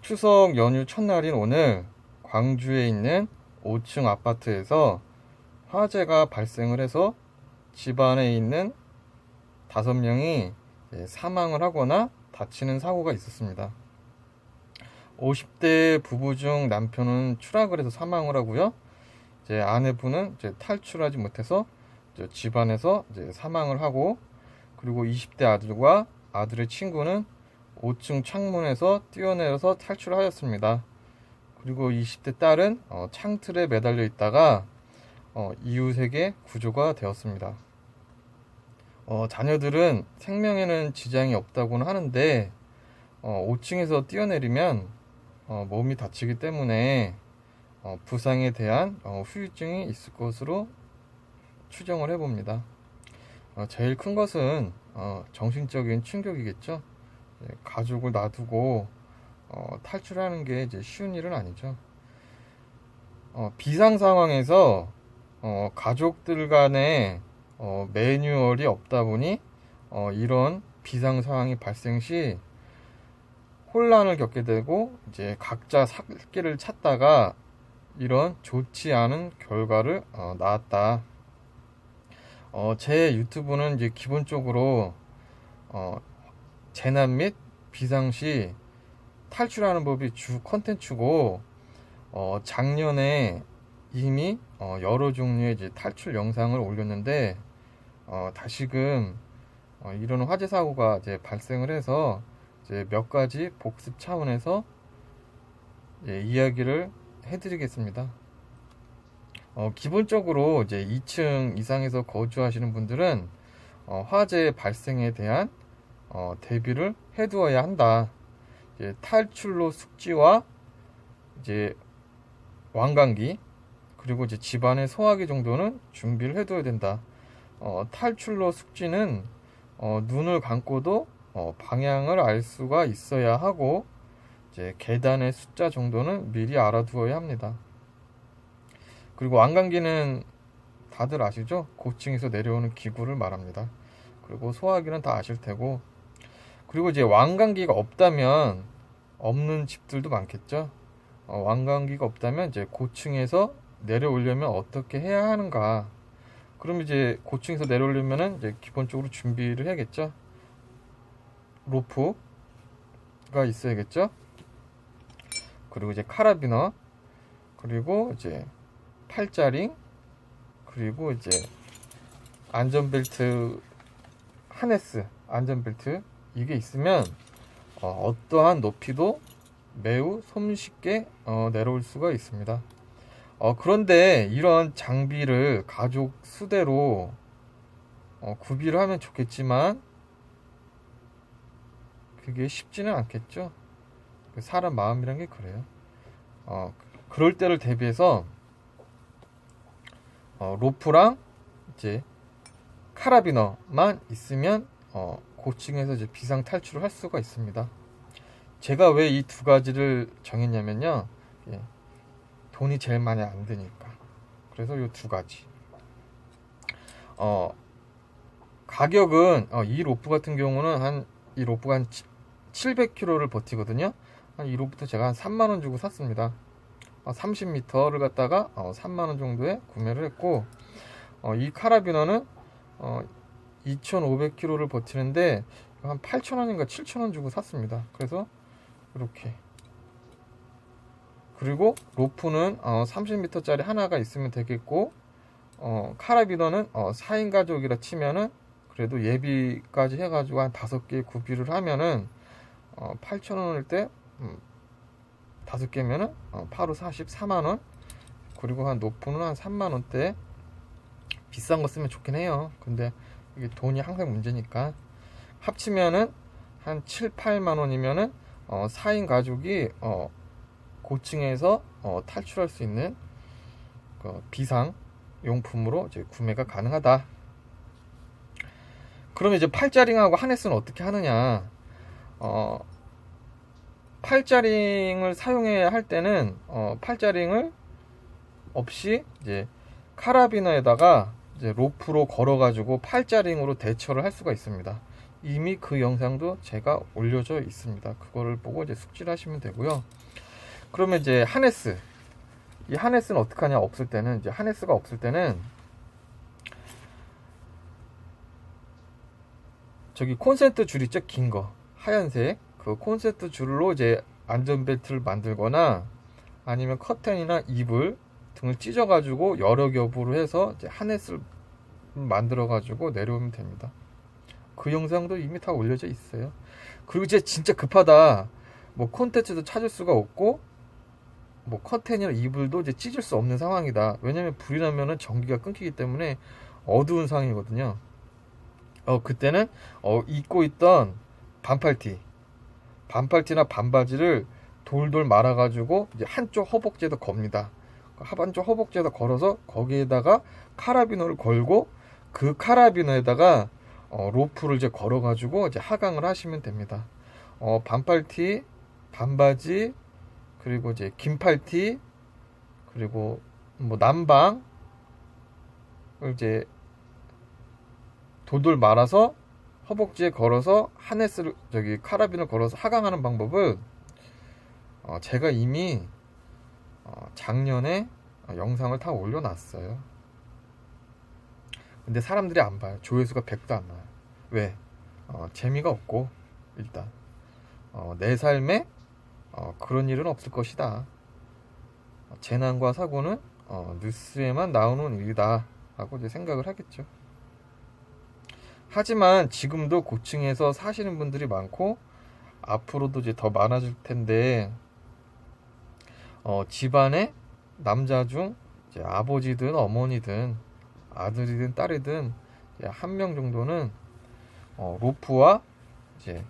추석 연휴 첫날인 오늘 광주에 있는 5층 아파트에서 화재가 발생을 해서 집안에 있는 5명이 사망을 하거나 다치는 사고가 있었습니다. 50대 부부 중 남편은 추락을 해서 사망을 하고요. 아내분은 탈출하지 못해서 집안에서 사망을 하고, 그리고 20대 아들과 아들의 친구는 5층 창문에서 뛰어내려서 탈출하였습니다. 그리고 20대 딸은 창틀에 매달려 있다가 이웃에게 구조가 되었습니다. 자녀들은 생명에는 지장이 없다고는 하는데 5층에서 뛰어내리면 몸이 다치기 때문에 부상에 대한 후유증이 있을 것으로 추정을 해봅니다. 제일 큰 것은 정신적인 충격이겠죠. 가족을 놔두고 탈출하는 게 쉬운 일은 아니죠. 비상 상황에서 가족들 간에 매뉴얼이 없다 보니 이런 비상 상황이 발생 시 혼란을 겪게 되고 각자 살 길을 찾다가 이런 좋지 않은 결과를 낳았다. 제 유튜브는 기본적으로 재난 및 비상시 탈출하는 법이 주 컨텐츠고, 작년에 이미 여러 종류의 탈출 영상을 올렸는데 다시금 이런 화재 사고가 발생을 해서 몇 가지 복습 차원에서 이야기를 해드리겠습니다. 기본적으로 2층 이상에서 거주하시는 분들은 화재 발생에 대한 대비를 해두어야 한다. 탈출로 숙지와 완강기, 그리고 집안의 소화기 정도는 준비를 해둬야 된다. 탈출로 숙지는 눈을 감고도 방향을 알 수가 있어야 하고, 계단의 숫자 정도는 미리 알아두어야 합니다. 그리고 완강기는 다들 아시죠? 고층에서 내려오는 기구를 말합니다. 그리고 소화기는 다 아실 테고, 그리고 완강기가 없다면 없는 집들도 많겠죠. 완강기가 없다면 고층에서 내려오려면 어떻게 해야 하는가? 그럼 고층에서 내려오려면은 기본적으로 준비를 해야겠죠. 로프가 있어야겠죠. 그리고 카라비너, 그리고 팔자링, 그리고 안전벨트, 하네스, 안전벨트, 이게 있으면 어떠한 높이도 매우 손쉽게 내려올 수가 있습니다. 그런데 이런 장비를 가족 수대로 구비를 하면 좋겠지만 그게 쉽지는 않겠죠. 사람 마음이란 게 그래요. 그럴 때를 대비해서 로프랑 카라비너만 있으면 고층에서 비상 탈출을 할 수가 있습니다. 제가 왜 이 두 가지를 정했냐면요, 돈이 제일 많이 안 드니까. 그래서 이 두 가지. 가격은 이 로프 같은 경우는 이 로프가 한 700km를 버티거든요. 이 로프도 제가 한 3만원 주고 샀습니다. 30m를 갖다가 3만원 정도에 구매를 했고, 이 카라비너는 2500km를 버티는데 한 8,000원인가 7,000원 주고 샀습니다. 그래서 이렇게. 그리고 로프는 30m짜리 하나가 있으면 되겠고, 카라비너는 4인 가족이라 치면은 그래도 예비까지 해가지고 한 5개 구비를 하면은 8,000원일 때 5개면은 8호 44만원. 그리고 한 로프는 한 3만원대. 비싼 거 쓰면 좋긴 해요. 근데 이게 돈이 항상 문제니까 합치면은 한 7, 8만 원이면은 4인 가족이 고층에서 탈출할 수 있는 비상 용품으로 구매가 가능하다. 그러면 팔자링하고 하네스는 어떻게 하느냐? 팔자링을 사용해야 할 때는 팔자링을 없이 카라비너에다가 로프로 걸어가지고 팔자링으로 대처를 할 수가 있습니다. 이미 그 영상도 제가 올려져 있습니다. 그거를 보고 이제 숙지를 하시면 되고요. 그러면 이제 하네스, 이 하네스는 어떻게 하냐? 없을 때는, 이제 하네스가 없을 때는 저기 콘센트 줄 있죠? 긴 거, 하얀색 그 콘센트 줄로 이제 안전벨트를 만들거나, 아니면 커튼이나 이불 등을 찢어 가지고 여러 겹으로 해서 이제 하네스를 만들어 가지고 내려오면 됩니다. 그 영상도 이미 다 올려져 있어요. 그리고 이제 진짜 급하다, 뭐 콘텐츠도 찾을 수가 없고, 뭐 커튼이나 이불도 이제 찢을 수 없는 상황이다. 왜냐면 불이 나면은 전기가 끊기기 때문에 어두운 상황이거든요. 그때는 입고 있던 반팔티나 반바지를 돌돌 말아가지고 이제 한쪽 허벅지에다 겁니다. 한쪽 허벅지에다 걸어서 거기에다가 카라비너를 걸고, 그 카라비너에다가 로프를 이제 걸어가지고 이제 하강을 하시면 됩니다. 반팔티, 반바지, 그리고 이제 긴팔티, 그리고 뭐 남방을 이제 돌돌 말아서 허벅지에 걸어서 하네스를, 저기 카라빈을 걸어서 하강하는 방법을 제가 이미 작년에 영상을 다 올려놨어요. 근데 사람들이 안 봐요. 조회수가 100도 안 나와요. 왜? 재미가 없고, 일단 내 삶에 그런 일은 없을 것이다. 재난과 사고는 뉴스에만 나오는 일이다 라고 이제 생각을 하겠죠. 하지만 지금도 고층에서 사시는 분들이 많고, 앞으로도 이제 더 많아질 텐데, 집안에 남자 중 이제 아버지든 어머니든 아들이든 딸이든 한 명 정도는 로프와 이제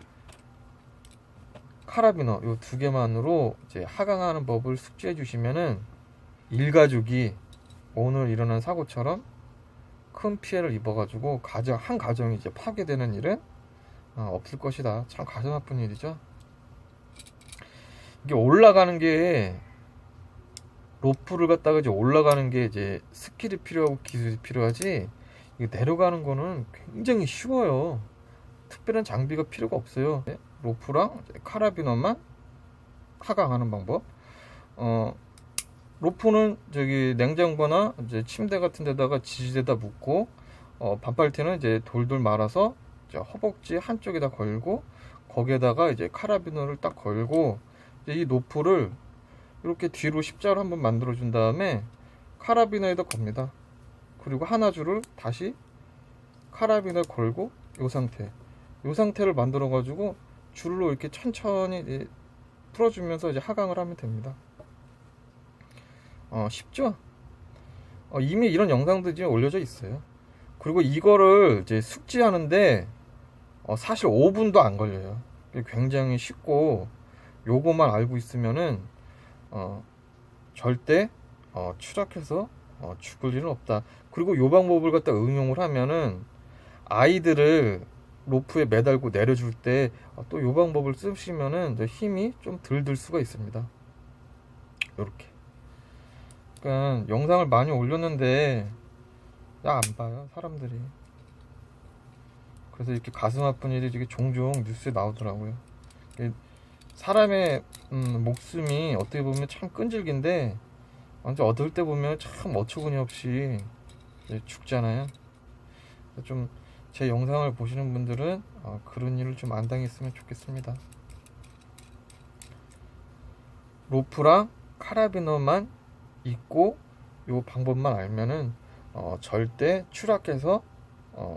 카라비너 요 두 개만으로 이제 하강하는 법을 숙지해 주시면은, 일가족이 오늘 일어난 사고처럼 큰 피해를 입어가지고 한 가정이 이제 파괴되는 일은 없을 것이다. 참 가슴 아픈 일이죠. 이게 올라가는 게, 로프를 갖다가 이제 올라가는 게 이제 스킬이 필요하고 기술이 필요하지, 이게 내려가는 거는 굉장히 쉬워요. 특별한 장비가 필요가 없어요. 로프랑 카라비너만 하강하는 방법. 로프는 저기 냉장고나 이제 침대 같은 데다가 지지대다 묶고, 반팔티는 이제 돌돌 말아서 이제 허벅지 한쪽에다 걸고, 거기에다가 이제 카라비너를 딱 걸고, 이제 이 로프를 이렇게 뒤로 십자로 한번 만들어 준 다음에 카라비너에다 겁니다. 그리고 하나 줄을 다시 카라비너에 걸고, 요 상태를 만들어 가지고 줄로 이렇게 천천히 풀어주면서 이제 하강을 하면 됩니다. 쉽죠? 이미 이런 영상들이 올려져 있어요. 그리고 이거를 이제 숙지하는데 사실 5분도 안 걸려요. 굉장히 쉽고, 요거만 알고 있으면은 절대 추락해서 죽을 일은 없다. 그리고 요 방법을 갖다 응용을 하면은, 아이들을 로프에 매달고 내려줄 때 또 요 방법을 쓰시면은 힘이 좀 덜 들 수가 있습니다. 요렇게. 그러니까 영상을 많이 올렸는데 안 봐요, 사람들이. 그래서 이렇게 가슴 아픈 일이 이게 종종 뉴스에 나오더라고요. 사람의 목숨이 어떻게 보면 참 끈질긴데, 완전 얻을 때 보면 참 어처구니 없이 죽잖아요. 좀 제 영상을 보시는 분들은 그런 일을 좀 안 당했으면 좋겠습니다. 로프랑 카라비너만 있고 요 방법만 알면은 절대 추락해서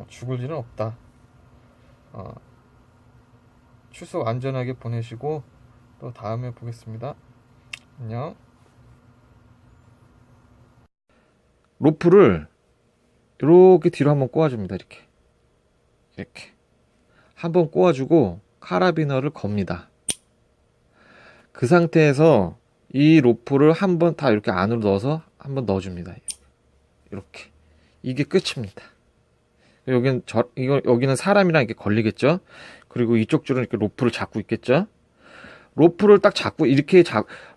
죽을 일은 없다. 추석 안전하게 보내시고 또 다음에 보겠습니다. 안녕. 로프를 이렇게 뒤로 한번 꼬아줍니다. 이렇게 한번 꼬아주고 카라비너를 겁니다. 그 상태에서 이 로프를 한번 다 이렇게 안으로 넣어서 한번 넣어줍니다. 이렇게. 이게 끝입니다. 여기는 사람이랑 이렇게 걸리겠죠? 그리고 이쪽 줄은 이렇게 로프를 잡고 있겠죠? 로프를 딱 잡고,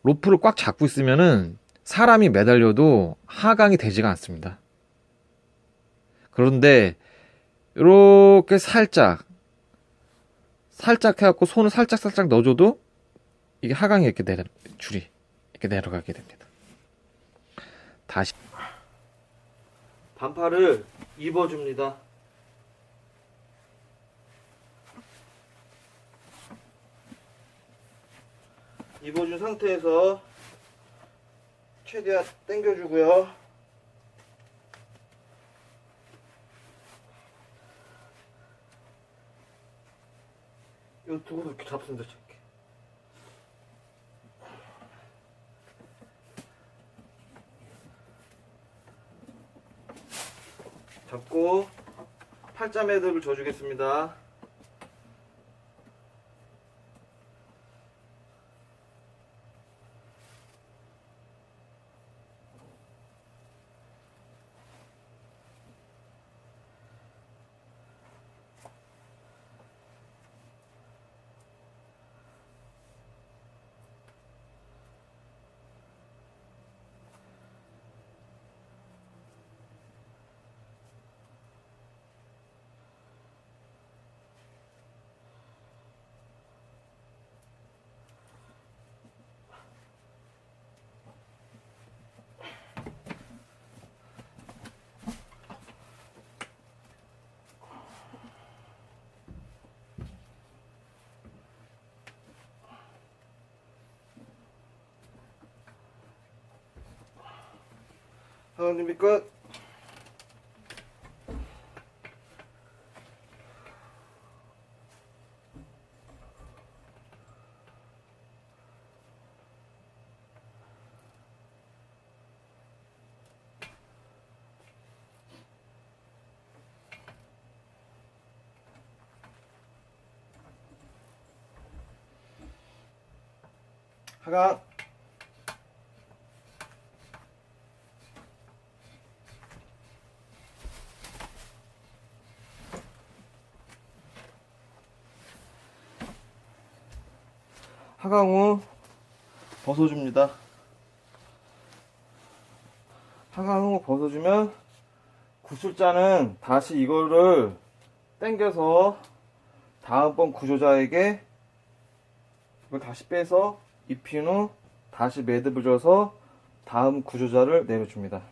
로프를 꽉 잡고 있으면은 사람이 매달려도 하강이 되지가 않습니다. 그런데, 이렇게 살짝, 살짝 해갖고 손을 살짝 넣어줘도 이게 하강이 이렇게 줄이 이렇게 내려가게 됩니다. 다시 반팔을 입어줍니다. 입어준 상태에서 최대한 당겨주고요. 이 두고 이렇게 잡습니다. 이렇게. 잡고 팔자 매듭을 줘주겠습니다. 하강 준비 끝. 하강. 하강 후 벗어줍니다. 하강 후 벗어주면 구슬자는 다시 이거를 당겨서 다음번 구조자에게 이걸 다시 빼서 입힌 후 다시 매듭을 줘서 다음 구조자를 내려줍니다.